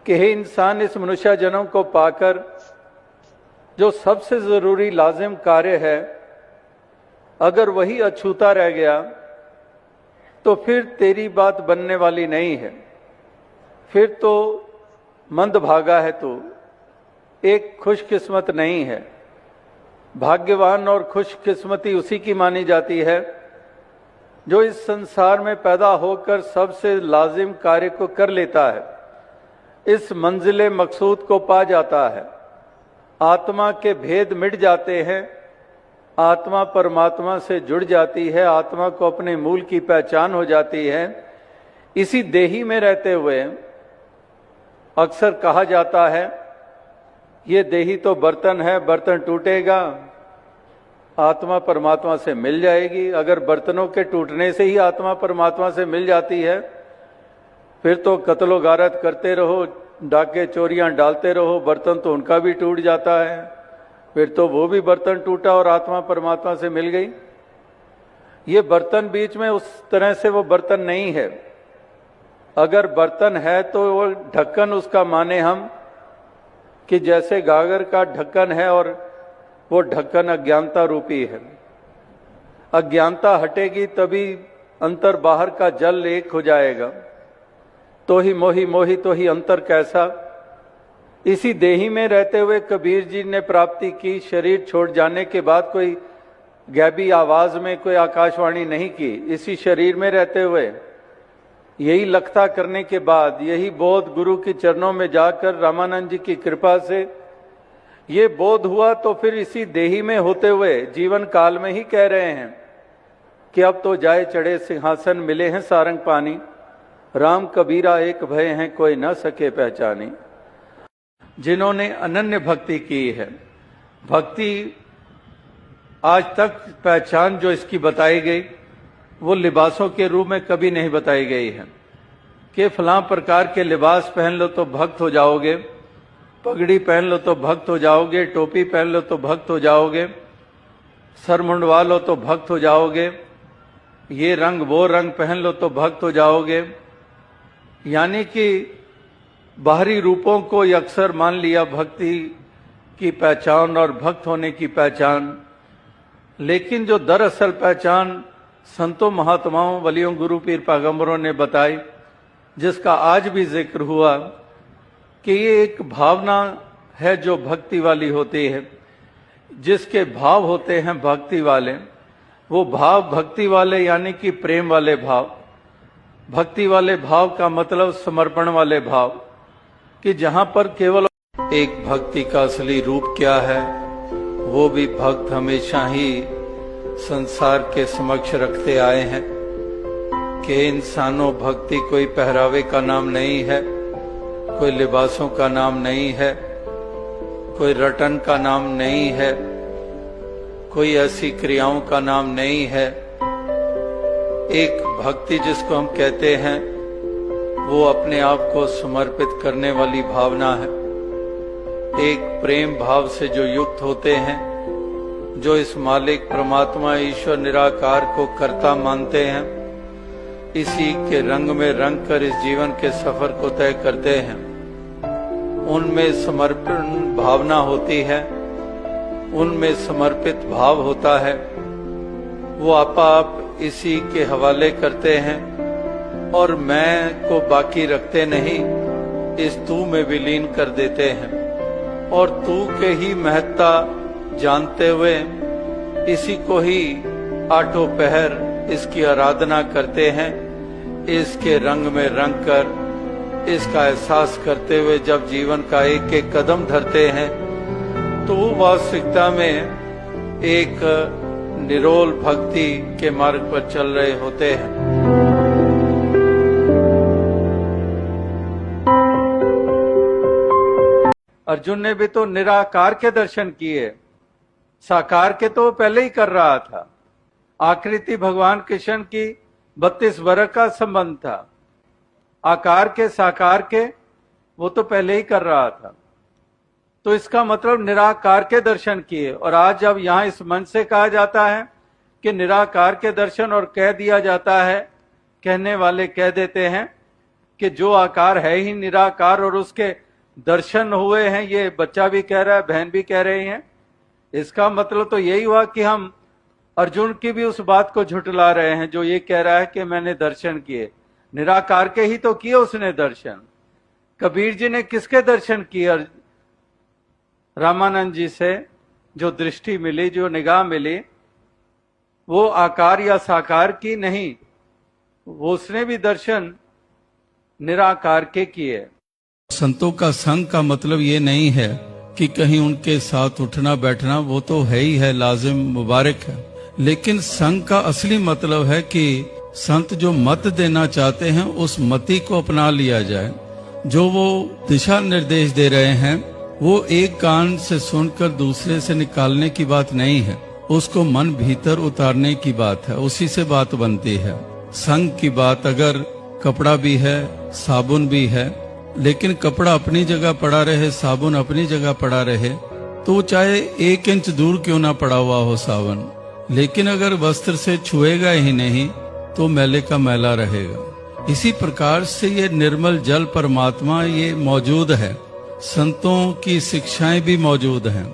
कि हे इंसान, इस मनुष्य जन्म को पाकर जो सबसे जरूरी लाजिम कार्य है, अगर वही अछूता रह गया तो फिर तेरी बात बनने वाली नहीं है। फिर तो मंदभागा है तू, एक खुशकिस्मत नहीं है। भाग्यवान और खुशकिस्मती उसी की मानी जाती है जो इस संसार में पैदा होकर सबसे लाजिम कार्य को कर लेता है, इस मंजिले मकसूद को पा जाता है। आत्मा के भेद मिट जाते हैं, आत्मा परमात्मा से जुड़ जाती है, आत्मा को अपने मूल की पहचान हो जाती है। इसी देही में रहते हुए अक्सर कहा जाता है ये देही तो बर्तन है, बर्तन टूटेगा, आत्मा परमात्मा से मिल जाएगी। अगर बर्तनों के टूटने से ही आत्मा परमात्मा से मिल जाती है, फिर तो कत्लो गारत करते रहो, डाके चोरियां डालते रहो, बर्तन तो उनका भी टूट जाता है, फिर तो वो भी बर्तन टूटा और आत्मा परमात्मा से मिल गई। ये बर्तन बीच में उस तरह से वो बर्तन नहीं है। अगर बर्तन है तो वो ढक्कन उसका माने हम कि जैसे गागर का ढक्कन है और वो ढक्कन अज्ञानता रूपी है। अज्ञानता हटेगी तभी अंतर बाहर का जल एक हो जाएगा। तो ही मोही मोही तो ही अंतर कैसा। इसी देही में रहते हुए कबीर जी ने प्राप्ति की। शरीर छोड़ जाने के बाद कोई गैबी आवाज में कोई आकाशवाणी नहीं की। इसी शरीर में रहते हुए यही लखता करने के बाद, यही बोध गुरु के चरणों में जाकर रामानंद जी की कृपा से ये बोध हुआ, तो फिर इसी देही में होते हुए जीवन काल में ही कह रहे हैं कि अब तो जाए चढ़े सिंहासन, मिले हैं सारंग पानी, राम कबीरा एक भय हैं कोई न सके पहचानी। जिन्होंने अनन्य भक्ति की है, भक्ति आज तक पहचान जो इसकी बताई गई वो लिबासों के रूप में कभी नहीं बताई गई है कि फलां प्रकार के लिबास पहन लो तो भक्त हो जाओगे, पगड़ी पहन लो तो भक्त हो जाओगे, टोपी पहन लो तो भक्त हो जाओगे, सर मुंडवा लो तो भक्त हो जाओगे, ये रंग वो रंग पहन लो तो भक्त हो जाओगे। यानी कि बाहरी रूपों को अक्सर मान लिया भक्ति की पहचान और भक्त होने की पहचान। लेकिन जो दरअसल पहचान संतों महात्माओं वलियों गुरु पीर पैगंबरों ने बताई, जिसका आज भी जिक्र हुआ कि ये एक भावना है जो भक्ति वाली होती है, जिसके भाव होते हैं भक्ति वाले। वो भाव भक्ति वाले यानी कि प्रेम वाले भाव। भक्ति वाले भाव का मतलब समर्पण वाले भाव, कि जहां पर केवल एक भक्ति का असली रूप क्या है वो भी भक्त हमेशा ही संसार के समक्ष रखते आए हैं कि इंसानों, भक्ति कोई पहरावे का नाम नहीं है, कोई लिबासों का नाम नहीं है, कोई रटन का नाम नहीं है, कोई ऐसी क्रियाओं का नाम नहीं है। एक भक्ति जिसको हम कहते हैं वो अपने आप को समर्पित करने वाली भावना है। एक प्रेम भाव से जो युक्त होते हैं, जो इस मालिक परमात्मा ईश्वर निराकार को कर्ता मानते हैं, इसी के रंग में रंग कर इस जीवन के सफर को तय करते हैं। उनमें समर्पण भावना होती है, उनमें समर्पित भाव होता है। वो आप इसी के हवाले करते हैं और मैं को बाकी रखते नहीं, इस तू में विलीन कर देते हैं और तू के ही महत्ता जानते हुए इसी को ही आठों पहर इसकी आराधना करते हैं। इसके रंग में रंग कर, इसका एहसास करते हुए जब जीवन का एक एक कदम धरते हैं तो वो वास्तविकता में एक निरोल भक्ति के मार्ग पर चल रहे होते हैं। अर्जुन ने भी तो निराकार के दर्शन किए, साकार के तो पहले ही कर रहा था। आकृति भगवान कृष्ण की 32 वर्ष का संबंध था, आकार के साकार के वो तो पहले ही कर रहा था। तो इसका मतलब निराकार के दर्शन किए। और आज जब यहां इस मंच से कहा जाता है कि निराकार के दर्शन और कह दिया जाता है, कहने वाले कह देते हैं कि जो आकार है ही निराकार और उसके दर्शन हुए हैं, ये बच्चा भी कह रहा है, बहन भी कह रही हैं। इसका मतलब तो यही हुआ कि हम अर्जुन की भी उस बात को झुटला रहे हैं जो ये कह रहा है कि मैंने दर्शन किए। निराकार के ही तो किए उसने दर्शन। कबीर जी ने किसके दर्शन किए? रामानंद जी से जो दृष्टि मिली, जो निगाह मिली, वो आकार या साकार की नहीं, वो उसने भी दर्शन निराकार के किए। संतों का संग का मतलब ये नहीं है कि कहीं उनके साथ उठना बैठना, वो तो है ही है, लाजिम मुबारक है। लेकिन संग का असली मतलब है कि संत जो मत देना चाहते हैं उस मति को अपना लिया जाए। जो वो दिशा निर्देश दे रहे हैं वो एक कान से सुनकर दूसरे से निकालने की बात नहीं है, उसको मन भीतर उतारने की बात है, उसी से बात बनती है। संग की बात, अगर कपड़ा भी है, साबुन भी है, लेकिन कपड़ा अपनी जगह पड़ा रहे, साबुन अपनी जगह पड़ा रहे, तो चाहे 1 इंच दूर क्यों ना पड़ा हुआ हो साबुन, लेकिन अगर वस्त्र से छुएगा ही नहीं तो मैले का मैला रहेगा। इसी प्रकार से ये निर्मल जल परमात्मा ये मौजूद है, संतों की शिक्षाएं भी मौजूद हैं।